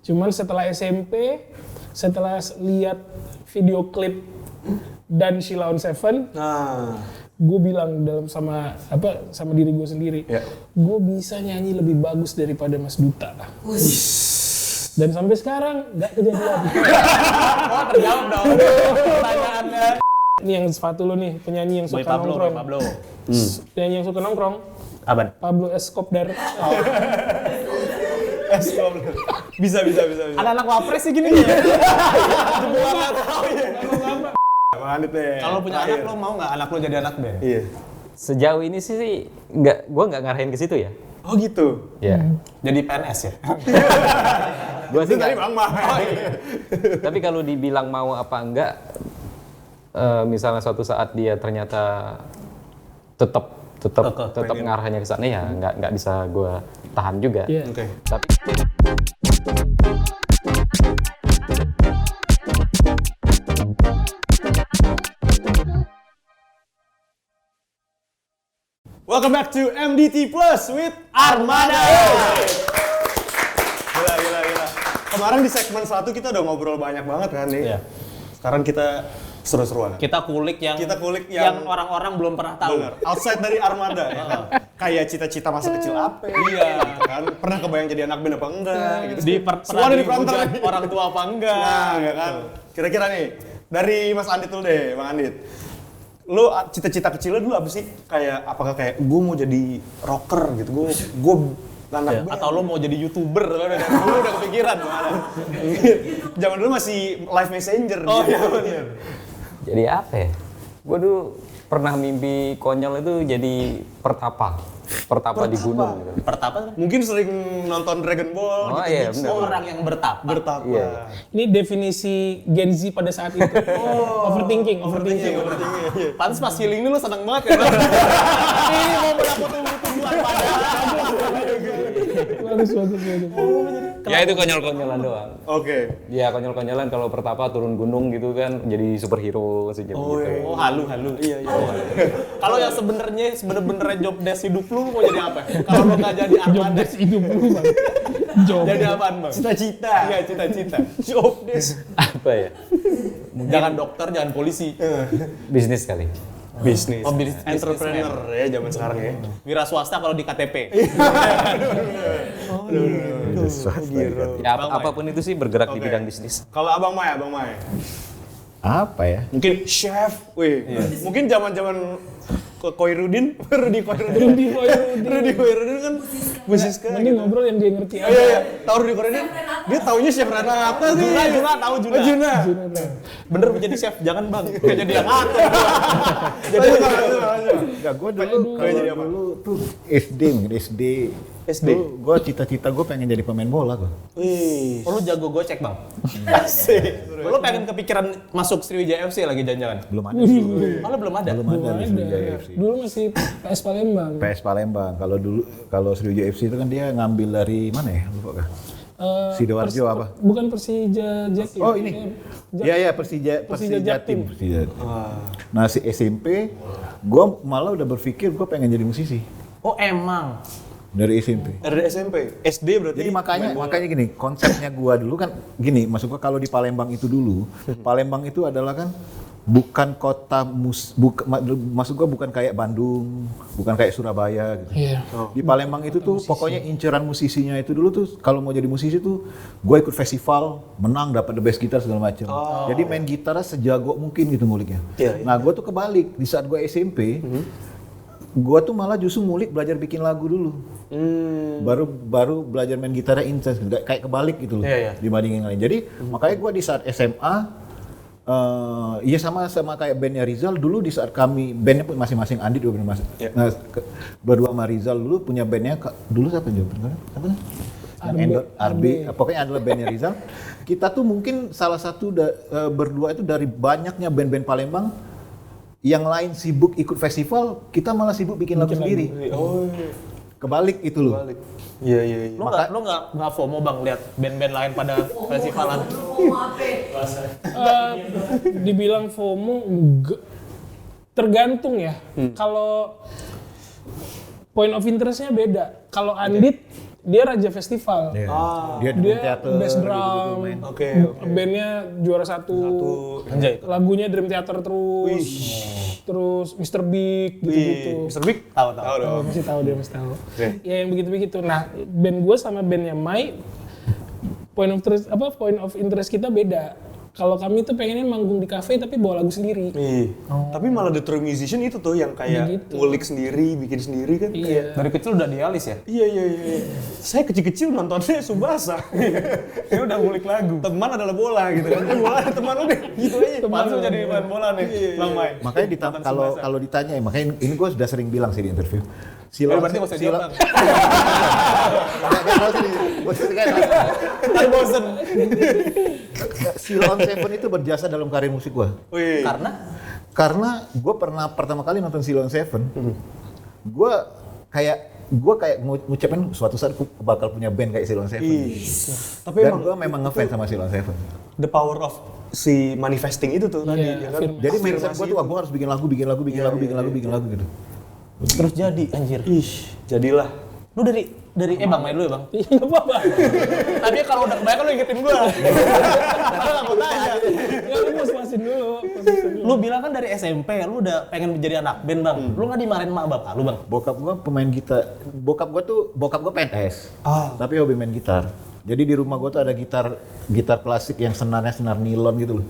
Cuman setelah SMP, setelah lihat video klip dan Sheila on Seven, gue bilang sama diri gue sendiri, gue bisa nyanyi lebih bagus daripada Mas Duta. Dan sampai sekarang nggak kejadian. Oh, terjawab dong pertanyaannya. Ini yang sepatu lo nih, penyanyi yang suka nongkrong. Pablo. Penyanyi yang suka nongkrong. Apaan? Pablo Escobar. Escobar. Bisa. Anak-anak wapres sih gini. Bang Andit deh. Kalau punya anak lo mau nggak anak lo jadi anak band? Iya. Sejauh ini sih gue nggak ngarahin ke situ ya. Oh gitu. Ya. Jadi PNS ya? Gue sih Tadi nggak. Bang Mah. Tapi kalau dibilang mau apa enggak, misalnya suatu saat dia ternyata tetap ngarahannya ke sana ya nggak bisa gue tahan juga. Iya. Oke. Tapi Welcome back to MDT Plus with Armada. Gila. Kemarin di segmen 1 kita udah ngobrol banyak banget kan nih. Iya. Sekarang kita seru-seruan. Kita kulik yang orang-orang belum pernah tahu. Bener. Outside dari Armada ya kan. Kayak cita-cita masa kecil apa? Iya. Kan pernah kebayang jadi anak band apa enggak gitu. Pernah di dihujat orang tua apa enggak? Nah, ya kan. Kira-kira nih dari Mas Andit dulu deh, Bang Andit. Lu cita-cita kecilnya dulu apa sih? Apakah kayak gue mau jadi rocker gitu? Gue anak band. Atau lo mau jadi YouTuber? Lu udah kepikiran mana? Zaman dulu masih live messenger. Oh gitu. iya benar. jadi apa ya? Gue dulu pernah mimpi konyol itu jadi pertapa di gunung. Gitu. Pertapa? Mungkin sering nonton Dragon Ball. Oh gitu, iya, Big benar. Star. Orang yang bertapa. Bertapa. Iya. Ini definisi Gen Z pada saat itu. Overthinking. Pantes pas healing ini lo seneng banget ya. Ini mau mendapat tujuan Bagus. Ya itu konyol-konyolan doang. Oke. Ya konyol-konyolan kalau pertapa turun gunung gitu kan jadi superhero gitu. Oh halu. Iya. Kalau yang sebenarnya job desk hidup lu mau jadi apa? Kalau lu nggak jadi Job Armada, desk hidup lu, Bang. Job. jadi apaan bang? Cita-cita. Iya cita-cita. Job desk. Apa ya? Jangan dokter, jangan polisi. Bisnis kali. Bisnis. Oh, bisnis. Entrepreneur ya zaman sekarang ya. Wira swasta kalau di KTP. Ya apapun itu sih bergerak di bidang bisnis. Kalau Abang Mai. Apa ya? Mungkin chef. Wih. Mungkin zaman-zaman Koirudin, Rudy Koirudin kan musisi Mending ngobrol yang dia ngerti aja. Iya. Tahu Rudy Koirudin? Dia taunya chef Renata sih. Juna tahu Juna. Oh, Juna. Bener mau jadi chef, jangan bang. Kayak jadi yang ngatur. Jadi Enggak, gue dulu tuh SD. SD. Gue cita-cita gue pengen jadi pemain bola gue. Wih. Oh, lu jago gocek bang? Asik. Lu pengen kepikiran masuk Sriwijaya FC lagi jangan-jangan? Belum ada sih. Oh, lu belum ada? Belum ada di Sriwijaya FC. Dulu masih PS Palembang. PS Palembang. Kalau Sriwijaya FC itu kan dia ngambil dari mana ya? Lupa kah? Sidoarjo apa? Bukan Persija Jatim. Oh ini. Iya Persija Jatim. Nah si SMP, gue malah udah berpikir gue pengen jadi musisi Oh emang? dari SMP. Dari SMP. SD berarti. Jadi makanya gini, konsepnya gua dulu kan gini, maksud gua kalau di Palembang itu dulu, Palembang itu adalah kan bukan kota maksud gua bukan kayak Bandung, bukan kayak Surabaya gitu. Iya. Di Palembang itu tuh pokoknya inceran musisinya itu dulu tuh kalau mau jadi musisi tuh gua ikut festival, menang dapat the best gitar segala macam. Jadi main gitarnya sejago mungkin gitu nguliknya. Iya. Nah, gua tuh kebalik. Di saat gua SMP, gua tuh malah justru ngulik belajar bikin lagu dulu. Baru belajar main gitarnya intens, kayak kebalik gitu loh dibandingin yang lain. Jadi makanya gua di saat SMA iya sama kayak bandnya Rizal dulu di saat kami bandnya pun masing-masing Andit juga bener nah, berdua sama Rizal dulu punya bandnya dulu siapa juga RB pokoknya adalah bandnya Rizal. Kita tuh mungkin salah satu berdua itu dari banyaknya band-band Palembang yang lain sibuk ikut festival, kita malah sibuk bikin lagu sendiri. Kebalik itu loh. Iya. Lu nggak FOMO bang lihat band-band lain pada festivalan? Dibilang FOMO enggak. Tergantung ya. Kalau point of interest-nya beda. Kalau Andit dia raja festival. Dia teater bass gitu-gitu drum, main. bandnya juara satu. Anjay. Lagunya Dream Theater terus. Terus Mr. Big gitu-gitu. Mr. Big? Tahu. Oh, masih tahu dia masih tahu. Ya yang begitu-begitu. Nah, band gue sama bandnya Mai point of interest kita beda. Kalau kami tuh pengennya manggung di kafe tapi bawa lagu sendiri. Tapi malah The True Musician itu tuh yang kayak ngulik sendiri, bikin sendiri kan. Iya. Dari kecil udah dialis ya? Iya. Saya kecil-kecil nontonnya Subasa. Dia udah ngulik lagu. Teman adalah bola gitu kan. Bola ada teman lu deh. Gitu aja. Langsung jadi main bola nih. Bang Mai. Makanya kalau ditanya, makanya ini gue sudah sering bilang sih di interview. Berarti nggak usah jawab, Bang. Kan bosen. Sheila on 7 itu berjasa dalam karir musik gue. Karena gue pernah pertama kali nonton Sheila on 7, gue kayak ngucapin suatu saat gue bakal punya band kayak Sheila on 7. Tapi Dan gue memang ngefans sama Sheila on 7. The power of si manifesting itu tuh tadi, ya kan? Jadi mindset gue tuh, gue harus bikin lagu gitu. Terus jadi anjir. Jadilah. Lu dari Bang main dulu ya Bang. Iya nggak apa-apa. Tapi kalau udah kebanyakan lu ingetin gua. Karena nggak mau tanya. Ya lu puas-puasin dulu. Lu bilang kan dari SMP lu udah pengen menjadi anak band Bang. Lu nggak dimarahin mak bapak lu Bang? Bokap gue pemain gitar. Bokap gue PNS. Tapi hobi main gitar. Jadi di rumah gue tuh ada gitar klasik yang senarnya senar nilon gitu loh.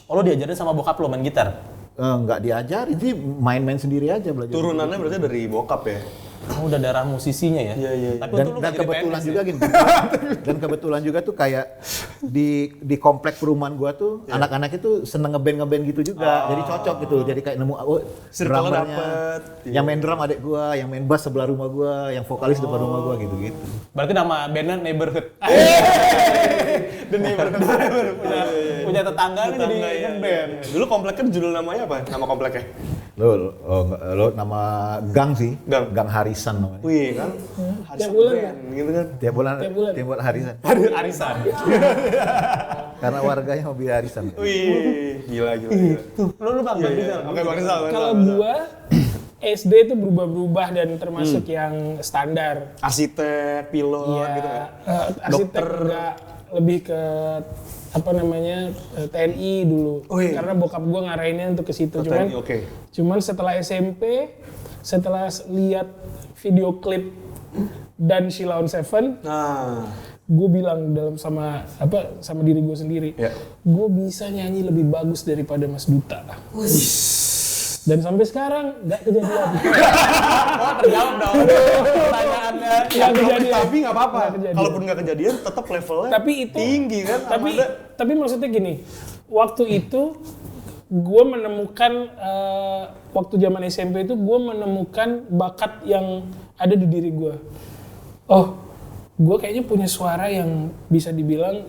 Oh lu diajarin sama bokap lu main gitar? Nggak diajarin sih, main-main sendiri aja belajar. Turunannya berarti dari bokap ya? Oh, udah darah musisinya ya? Iya. Tapi Dan kebetulan juga gini. Dan kebetulan juga tuh kayak di komplek perumahan gua tuh anak-anak itu seneng ngeband gitu juga. Jadi cocok gitu. Jadi kayak nemu Circle-nya drummernya. dapet. Yang main drum adek gua, yang main bass sebelah rumah gua, yang vokalis depan rumah gua gitu-gitu. Berarti nama bandnya Neighborhood. The Neighborhood. Punya tetangga nih jadi ngeband. Dulu komplek kan judul namanya apa? Nama kompleknya? Lo nama gang sih. Gang Harisan namanya. Wih kan? Tiap bulan kan? Gitu kan? Tiap bulan Harisan. Arisan. Karena warganya hobi Harisan. Wih, gila. Lu Bang, Rizal. Oke, Bang Rizal. Kalau gua SD itu berubah-ubah dan termasuk yang standar. Arsitek, pilot gitu kan? Arsitek enggak, lebih ke TNI dulu. Karena bokap gua ngarahinnya untuk ke situ. Cuman setelah SMP, setelah lihat video klip dan Sheila on 7, gue bilang sama diri gue sendiri, gue bisa nyanyi lebih bagus daripada Mas Duta. Dan sampai sekarang nggak kejadian. Oh, terjawab dong. Pertanyaannya. Nggak kejadian. Tapi nggak apa-apa. Kalaupun nggak kejadian, tetap levelnya tinggi kan? Tapi maksudnya gini, waktu itu gue menemukan waktu zaman SMP itu gue menemukan bakat yang ada di diri gue. Oh, gue kayaknya punya suara yang bisa dibilang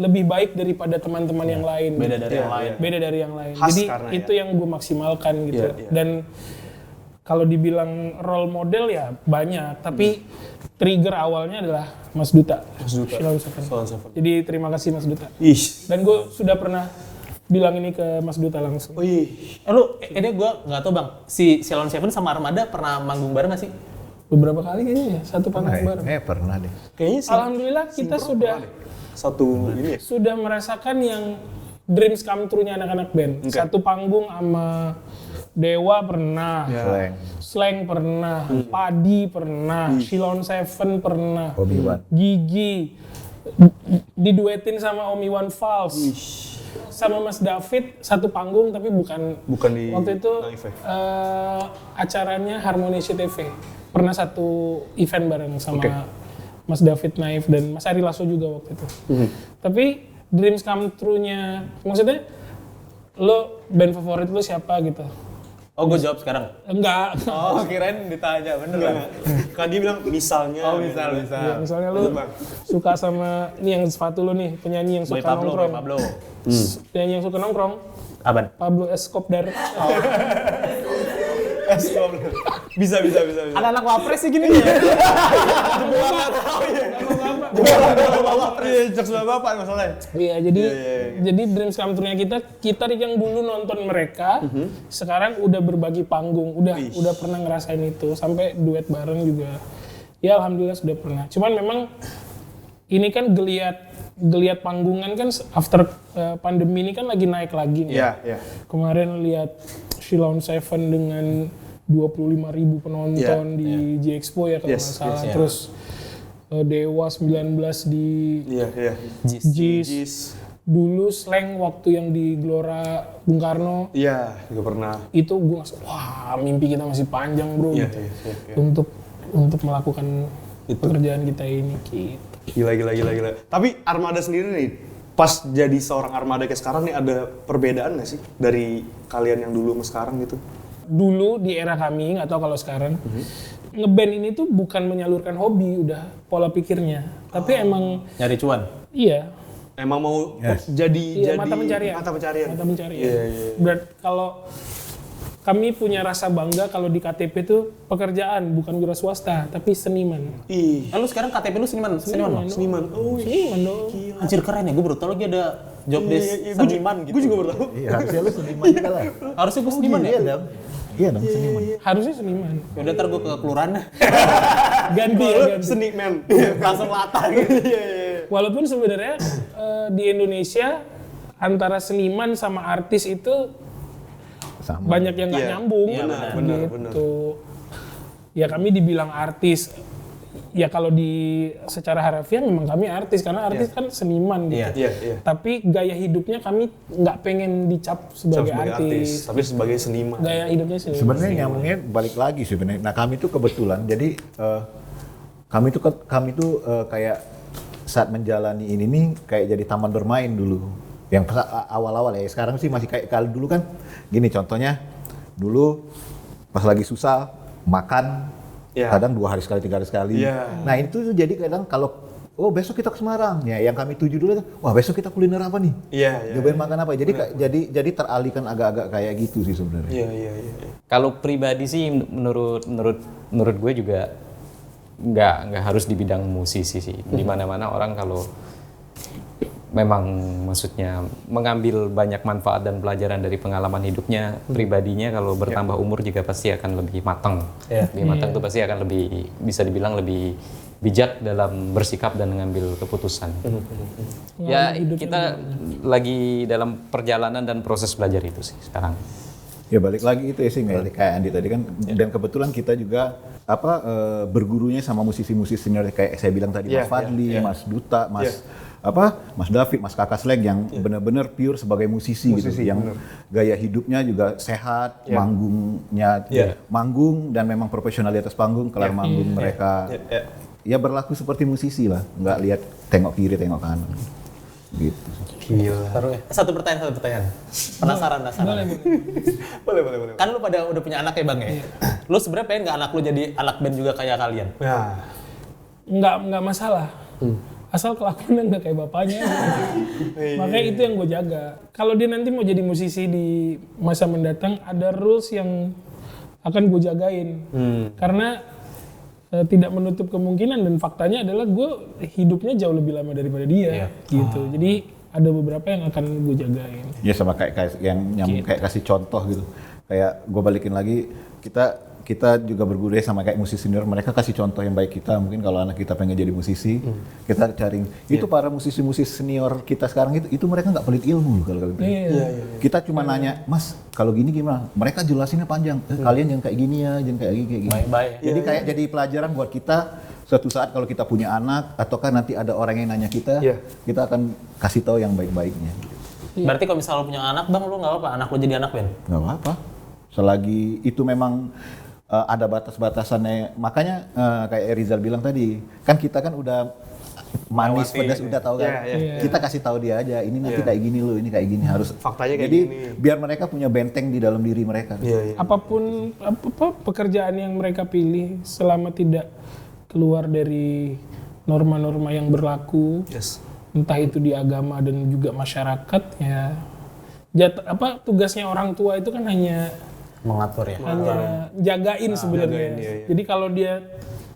lebih baik daripada teman-teman yang lain. Beda dari yang lain. Jadi itu yang gue maksimalkan gitu. Dan kalau dibilang role model ya banyak, tapi trigger awalnya adalah Mas Duta. Sheila on 7. Jadi terima kasih Mas Duta. Dan gue sudah pernah bilang ini ke Mas Duta langsung. Ini gue nggak tahu Bang, si Sheila on 7 sama Armada pernah manggung bareng nggak sih? Beberapa kali kayaknya ya, satu panggung bareng. Pernah deh. Kayaknya sih. Alhamdulillah kita sudah merasakan yang dreams come true-nya anak-anak band. Satu panggung sama Dewa pernah, Slang pernah, Padi pernah, Sheila on 7 pernah, Gigi diduetin sama Om Iwan Fals. Sama Mas David satu panggung tapi bukan di waktu itu acaranya Harmonisi TV. Pernah satu event bareng sama Mas David Naif dan Mas Ari Lasso juga waktu itu. Tapi dreams come true-nya, maksudnya lo band favorit lo siapa gitu? Oh, gue jawab sekarang? Enggak. Oh, kirain ditanya, bener kan? Kan dia bilang misalnya. Oh, misal. Ya, misalnya lo suka sama, ini yang sepatu lo nih, penyanyi yang suka nongkrong. Pablo. Penyanyi yang suka nongkrong. Apaan? Pablo Escobar. Bisa. Anak-anak wapres sih gini ya? Jokes bapak masalahnya. Iya, jadi dreams come true-nya kita yang dulu nonton mereka, sekarang udah berbagi panggung, udah pernah ngerasain itu, sampai duet bareng juga. Ya alhamdulillah sudah pernah. Cuman memang ini kan geliat panggungan kan after pandemi ini kan lagi naik lagi nih. Iya. Kemarin lihat Sheila on 7 dengan 25.000 penonton di J-Expo ya kalau nggak salah. Terus Dewa 19 di JIS. Dulu Slang waktu yang di Gelora Bung Karno. Iya, juga pernah. Itu gue wah mimpi kita masih panjang bro gitu. Untuk melakukan pekerjaan kita ini gitu. Gila. Tapi Armada sendiri nih, pas jadi seorang Armada kayak sekarang nih ada perbedaan nggak sih dari kalian yang dulu sama sekarang gitu? Dulu di era kami, nggak tahu kalau sekarang, ngeband ini tuh bukan menyalurkan hobi, udah pola pikirnya. Tapi emang nyari cuan. Iya. Emang mau jadi mata pencarian. Iya. Berarti kalau kami punya rasa bangga kalau di KTP tuh pekerjaan bukan wira swasta tapi seniman. Lalu sekarang KTP lu seniman. Seniman dong. Anjir keren ya, gue baru tau lagi ada job desk seniman gitu. Gue juga baru tahu. Iya, harusnya lu seniman juga lah. Harusnya gue seniman ya? Iya dong, seniman. Harusnya seniman. Yaudah ntar gue ke kelurahan. Ganti. Seniman. Langsung latah gitu. Walaupun sebenarnya di Indonesia antara seniman sama artis itu Sama. banyak yang nggak nyambung. Benar. Ya kami dibilang artis. Ya kalau secara harafiah memang kami artis karena artis kan seniman gitu. Iya. Tapi gaya hidupnya kami nggak pengen dicap sebagai artis. Tapi sebagai seniman. Gaya hidupnya seniman. Sebenarnya nyambungnya balik lagi sebenarnya. Nah kami tuh kebetulan, jadi kami tuh kayak saat menjalani ini nih kayak jadi taman bermain dulu. Yang awal-awal ya, sekarang sih masih kayak kalau dulu kan gini contohnya, dulu pas lagi susah makan kadang 2 hari sekali, 3 hari sekali. Nah itu tuh jadi kadang kalau besok kita ke Semarang ya, yang kami tuju dulu wah besok kita kuliner apa nih? Nyobain makan apa? Jadi teralihkan agak-agak kayak gitu sih sebenarnya. Iya. Kalau pribadi sih menurut gue juga nggak harus di bidang musisi sih. Di mana-mana orang kalau memang maksudnya mengambil banyak manfaat dan pelajaran dari pengalaman hidupnya pribadinya, kalau bertambah umur juga pasti akan lebih matang. Lebih matang tuh pasti akan lebih, bisa dibilang lebih bijak dalam bersikap dan mengambil keputusan. Ya kita lagi dalam perjalanan dan proses belajar itu sih sekarang. Ya balik lagi itu ya sih kayak Andi tadi kan, dan kebetulan kita juga bergurunya sama musisi-musisi senior kayak saya bilang tadi, Mas Fadli, Mas Duta, Mas David, Mas Kakak Slag yang benar-benar pure sebagai musisi gitu, yang gaya hidupnya juga sehat, manggungnya manggung dan memang profesionalitas panggung, kelar manggung mereka ya berlaku seperti musisi lah, nggak lihat tengok kiri tengok kanan gitu. Gila. Satu pertanyaan. Penasaran. Boleh. Kan lu pada udah punya anak ya Bang ya? Lu sebenarnya pengen nggak anak lu jadi anak band juga kayak kalian? Ya. Nggak masalah. Asal kelakuannya nggak kayak bapaknya. Makanya itu yang gue jaga. Kalau dia nanti mau jadi musisi di masa mendatang, ada rules yang akan gue jagain. Karena tidak menutup kemungkinan, dan faktanya adalah gue hidupnya jauh lebih lama daripada dia. Gitu. Jadi ada beberapa yang akan gue jagain. Ya sama kayak yang nyambung kayak kasih contoh gitu. Kayak gue balikin lagi, kita juga berguru sama kayak musisi senior, mereka kasih contoh yang baik kita. Mungkin kalau anak kita pengen jadi musisi, kita cari itu para musisi-musisi senior kita sekarang itu mereka nggak pelit ilmu loh kalau kalian. Kita cuma nanya, Mas kalau gini gimana? Mereka jelasinnya panjang. Kalian jangan kayak gini ya, jangan kayak gini. Jadi kayak jadi pelajaran buat kita. Suatu saat kalau kita punya anak ataukah nanti ada orang yang nanya kita, kita akan kasih tahu yang baik-baiknya. Berarti kalau misalnya lu punya anak Bang, lu nggak apa-apa anak lu jadi anak band? Nggak apa-apa. Selagi itu memang ada batas-batasannya, makanya kayak Rizal bilang tadi, kan kita kan udah manis pedas udah tahu kan, kita kasih tahu dia aja, ini nanti kayak gini loh, ini kayak gini harus. Faktanya kayak jadi gini. biar mereka punya benteng di dalam diri mereka. Apapun pekerjaan yang mereka pilih, selama tidak keluar dari norma-norma yang berlaku, entah itu di agama dan juga masyarakat, ya tugasnya orang tua itu kan hanya mengatur ya. Hanya jagain sebenarnya. Jadi kalau dia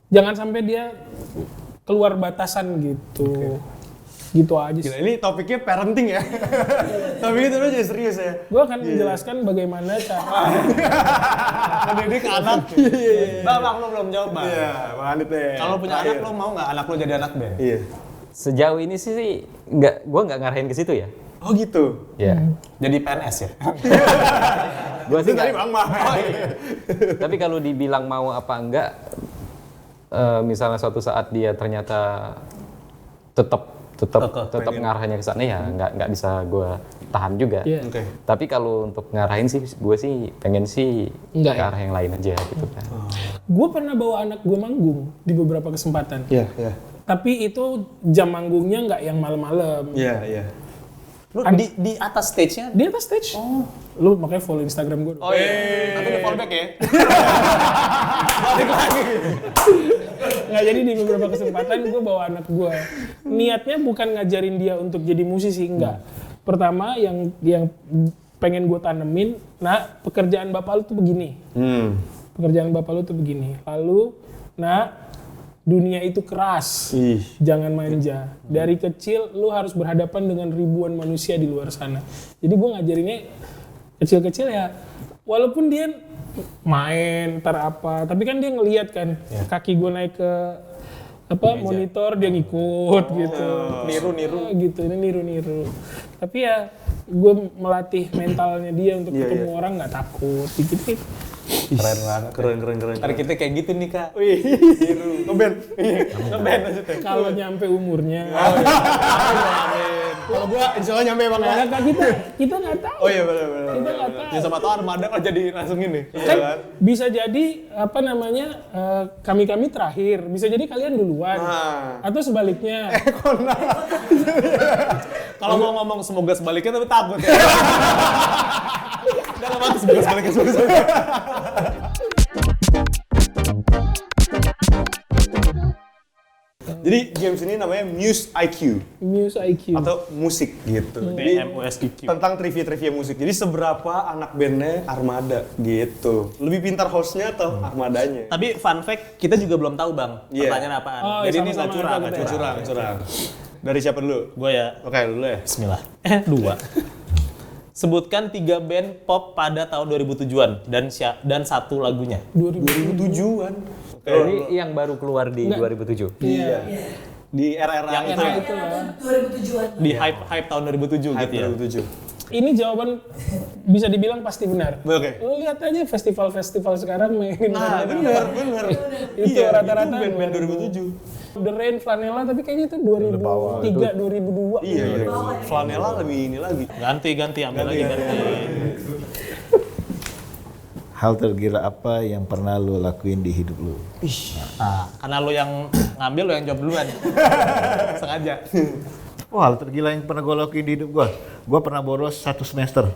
jangan sampai dia keluar batasan gitu. Gitu aja sih. Gila, ini topiknya parenting ya. Topiknya itu jadi serius ya. Gue akan menjelaskan bagaimana cara Mendidik anak. Bang, lu belum jawab, Bang. Iya, Bang Andit deh. Kalau lu punya anak, lu mau nggak anak lu jadi anak band? Iya. Sejauh ini sih gue nggak ngarahin ke situ ya. Oh gitu. Ya. Jadi PNS ya? Gue sih Tadi nggak. Bang Mah. Tapi kalau dibilang mau apa enggak, misalnya suatu saat dia ternyata tetap ngarahinnya ke sana ya nggak bisa gue tahan juga. Iya. Oke. Tapi kalau untuk ngarahin sih gue sih pengen sih Enggak ke ya? arah yang lain aja gitu kan. Gue pernah bawa anak gue manggung di beberapa kesempatan. Iya, iya. Tapi itu jam manggungnya nggak yang malam-malam. Iya, iya. Lu di atas stage-nya? Di atas stage. Lu makanya follow Instagram gue. Oh iya, nanti di fallback ya? Nggak, jadi di beberapa kesempatan gue bawa anak gue. Niatnya bukan ngajarin dia untuk jadi musisi, enggak. Pertama yang pengen gue tanemin, nah pekerjaan bapak lu tuh begini. Pekerjaan bapak lu tuh begini. Lalu, nah dunia itu keras. Jangan manja. Dari kecil lu harus berhadapan dengan ribuan manusia di luar sana. Jadi gue ngajarinnya kecil-kecil ya. Walaupun dia main, ntar apa. Tapi kan dia ngelihat kan. Kaki gue naik ke monitor, dia ngikut gitu. Niru-niru. Gitu, ini niru-niru. Tapi ya gue melatih mentalnya dia untuk ketemu orang nggak takut. Dikit-dikit. Keren banget. Keren. Ntar kita kayak gitu nih, Kak. Wih, ngeband. Ngeband maksudnya. Kalau nyampe umurnya. Kalau gua insya Allah nyampe Bang ya. Nah, kita nggak tahu. Oh iya benar. Kita nggak tahu. Ya sama tau Armada kan jadi langsung ini. Kan bisa jadi kami terakhir, bisa jadi kalian duluan, atau sebaliknya. Kalau mau ngomong semoga sebaliknya tapi takut ya. Udah lama semoga sebaliknya. Jadi games ini namanya Muse IQ Muse IQ. atau musik gitu. Jadi MUSIQ. tentang trivia musik. Jadi seberapa anak bandnya Armada gitu. Lebih pintar hostnya atau Armadanya? Tapi fun fact, kita juga belum tahu, Bang. Iya. Pertanyaan apaan. Oh, Jadi ini sama-sama nggak curang, ada nggak gitu ya. curang. Dari siapa dulu? Gue ya, Oke, dulu ya. bismillah. 2. Sebutkan 3 band pop pada tahun 2007-an dan satu lagunya. 2007-an. Ini yang baru keluar di 2007. Iya. Di era-era Yang itu. itu Itu lah. 2007-an. di hype tahun 2007 Hype gitu ya. 2007. Ini jawaban bisa dibilang pasti benar. Oke. Lu lihat aja festival-festival sekarang mainin Nah, lagu-lagunya. bener. Itu rata-rata Itu band-band 2007. The Rain, Flanella, tapi kayaknya itu 2003, 2002. Iya. Flanella lebih ini lagi. Ganti, ambil lagi ganti. Hal tergila apa yang pernah lo lakuin di hidup lo? Nah, karena lu yang ngambil, lu yang jawab duluan. Sengaja. Wah, hal tergila yang pernah gue lakuin di hidup gue. Gue pernah bolos 1 semester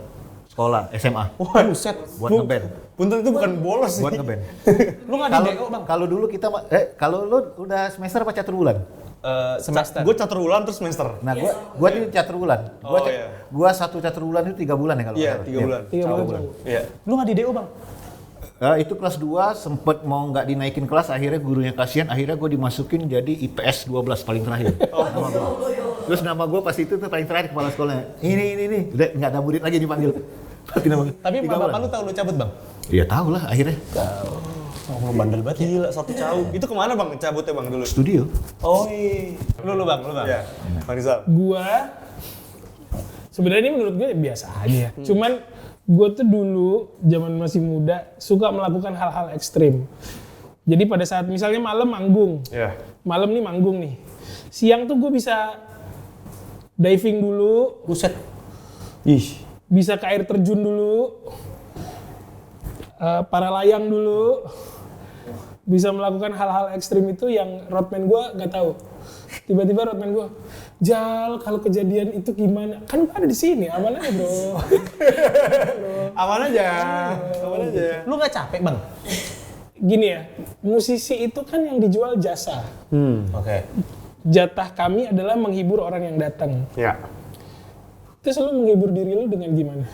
sekolah SMA Wah, buset. buat ngeband. Punten itu bukan bolos sih. Buat ngeband. Lu nggak di DO, Bang? Kalau dulu kita kalau lu udah semester apa catur bulan? Semester. Gue catur ulang terus semester. Nah, gua itu catur bulan. Oh, iya. Gua satu catur bulan itu 3 bulan ya kalau Iya, nggak 3 salah. bulan. 3 bulan. Iya. Lu nggak di DO, Bang? Itu kelas 2 sempet mau nggak dinaikin kelas, akhirnya gurunya kasihan, akhirnya gue dimasukin jadi IPS 12 paling terakhir. Nama gua. Terus nama gue pas itu tuh paling terakhir kepala sekolahnya. Ini. Udah nggak ada murid lagi dipanggil. Mati nama gua. Tapi 3 bapak bulan. lu tahu lu cabut, Bang? Iya tahu lah akhirnya. Oh, bandel banget. Gila, satu caub. Itu kemana Bang cabutnya Bang dulu? Studio. Oh iya. Lu Bang. Iya. Bang Rizal. Gua sebenarnya ini menurut gue biasa aja. Cuman gue tuh dulu zaman masih muda suka melakukan hal-hal ekstrim. Jadi pada saat misalnya malam manggung, Iya. malam nih manggung nih, siang tuh gue bisa diving dulu, Buset. bisa ke air terjun dulu, para layang dulu, bisa melakukan hal-hal ekstrim itu yang roadman gue nggak tahu. Tiba-tiba roadman gue, Jal, kalau kejadian itu gimana? Kan gue ada di sini, aman aja bro. Aman aja. Lu nggak capek, Bang? Gini ya, musisi itu kan yang dijual jasa. Oke. Jatah kami adalah menghibur orang yang datang. Iya. Terus lu menghibur diri lu dengan gimana?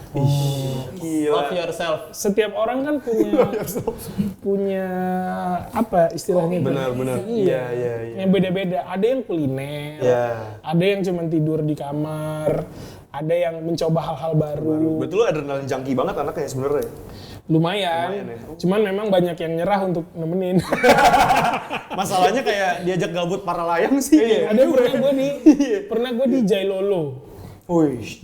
Love yourself. Setiap orang kan punya apa istilahnya itu? Benar. Iya. Yang beda-beda. Ada yang kuliner, ada yang cuma tidur di kamar, ada yang mencoba hal-hal baru. Betul, adrenalin junkie banget anaknya sebenarnya. Lumayan ya. Cuman memang banyak yang nyerah untuk nemenin. Masalahnya kayak diajak gabut para layang sih. Ada pernah gue di Jailolo.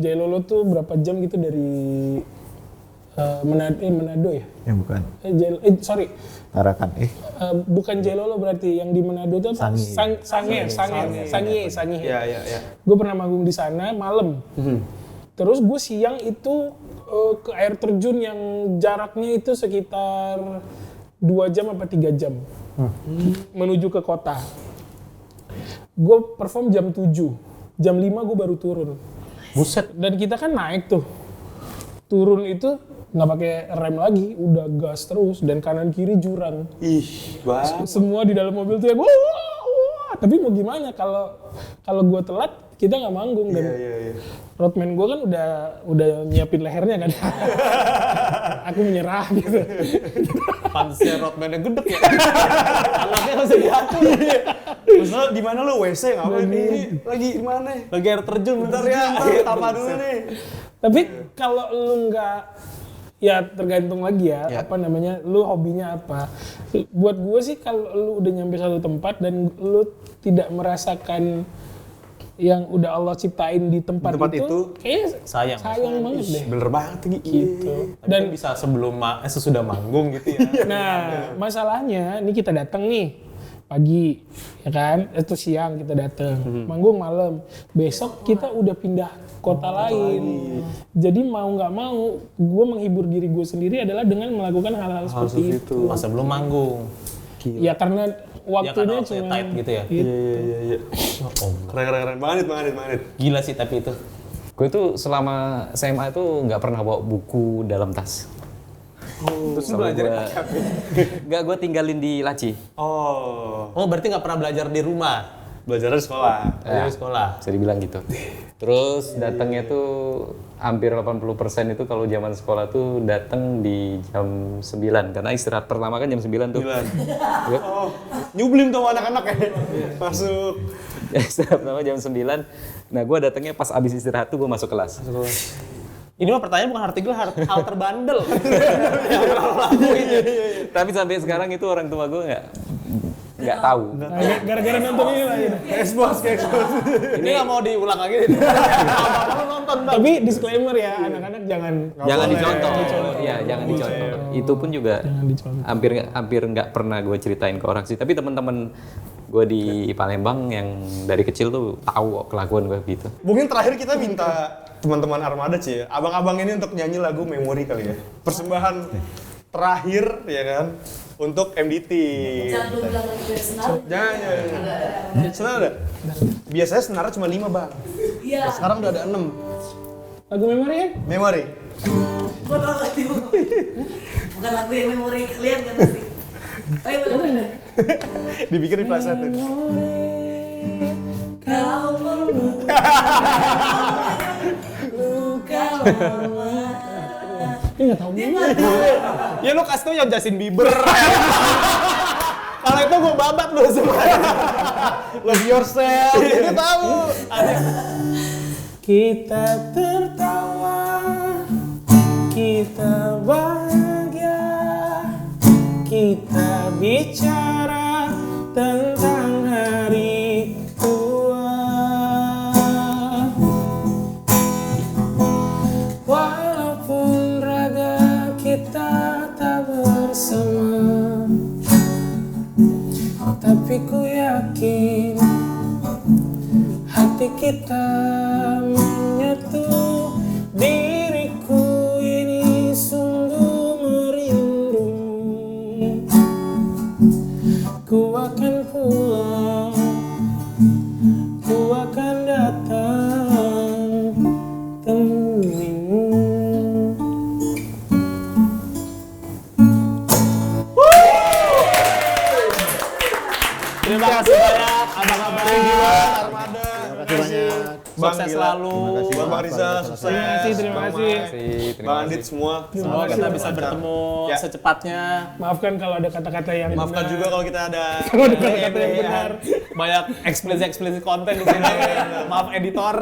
Jailolo tuh berapa jam gitu dari Manado ya? bukan. Tarakan. Bukan Jailolo berarti, yang di Manado tuh Sangihe. Iya. Gue pernah manggung di sana malam. Terus gue siang itu ke air terjun yang jaraknya itu sekitar 2 jam apa 3 jam menuju ke kota. Gue perform jam 7, jam 5 gue baru turun. Buset. Dan kita kan naik tuh, turun itu nggak pakai rem lagi, udah gas terus dan kanan kiri jurang. Semua di dalam mobil tuh ya wah. Tapi mau gimana kalau gue telat kita nggak manggung dan roadman gue kan udah nyiapin lehernya kan. Aku menyerah gitu. Pantasnya roadman-nya gedek ya. Anaknya nggak bisa diatur. Maksudnya di mana lu WC ngapain ini? Lagi di mana? Lagi air terjun bentar ya. Tapa dulu nih. Tapi kalau lu nggak, ya tergantung lagi ya, apa namanya, lu hobinya apa. Buat gue sih kalau lu udah nyampe satu tempat dan lu tidak merasakan yang udah Allah ciptain di tempat itu kayaknya sayang banget deh. Bener banget gitu. Dan bisa sesudah manggung gitu ya. Nah, masalahnya ini kita datang nih pagi, ya kan? Itu siang kita datang, manggung malam. Besok kita udah pindah kota lain. Jadi mau nggak mau, gue menghibur diri gue sendiri adalah dengan melakukan hal-hal seperti itu. Masa belum manggung. Ya karena waktunya cuma tight gitu ya. Iya. Keren banget. Gila sih tapi itu. Gue tuh selama SMA itu nggak pernah bawa buku dalam tas. Terus belajar apa? Nggak, gue tinggalin di laci. Oh berarti nggak pernah belajar di rumah? Belajar di sekolah. Belajar di sekolah. Bisa dibilang gitu. Terus datangnya tuh hampir 80% itu kalau zaman sekolah tuh datang di jam 9 karena istirahat pertama kan jam 9 tuh. Nyublin tuh anak-anak ya. Masuk. Istirahat pertama jam 9. Nah, gue datangnya pas abis istirahat tuh gue masuk kelas. Ini mah pertanyaan bukan artikel, hal terbandel. Tapi sampai sekarang itu orang tua gue nggak tahu. Gara-gara nonton ini lah ya. Expose. Ini nggak mau diulang lagi. Bapak nonton bang. Tapi disclaimer ya, anak-anak jangan dicontoh. Iya, jangan dicontoh. Itu pun juga hampir nggak pernah gue ceritain ke orang sih. Tapi teman-teman gue di Palembang yang dari kecil tuh tahu kelakuan gue gitu. Mungkin terakhir kita minta teman-teman Armada sih, abang-abang ini untuk nyanyi lagu Memori kali ya. Persembahan terakhir ya kan untuk MDT. Jangan dulu bilang lagi dari senar. Jangan. Senar ada? Biasanya senarnya cuma 5 bang. Iya. Sekarang udah ada 6. lagu memori ya? Memori. Bukan lagu bukan lagu yang memori kalian kan pasti. Ayo boleh. Dipikir di kelas 1. Kau membuka luka lama. Ini nggak tahu nih. Ya lu kasih tau yang Justin Bieber. Kalau itu gue babat lu semua. Love yourself. Dia tahu. Kita tertawa, kita bahagia, kita bicara tentang hari tua. Walaupun raga kita tak bersama, tapi ku yakin hati kita menyatu. Diriku ini sungguh merindumu. Ku akan pulang, ku akan datang temuimu. Terima kasih banyak abang-abang Armada. Terima kasih banyak. Sukses selalu. Bang Riza, sukses. Terima kasih. Bang Andit semua. Semoga kita bisa bertemu secepatnya. Maafkan kalau ada kata-kata yang Maafkan juga kalau kita ada kata-kata yang benar. Banyak eksplisit konten di sini. Maaf editor.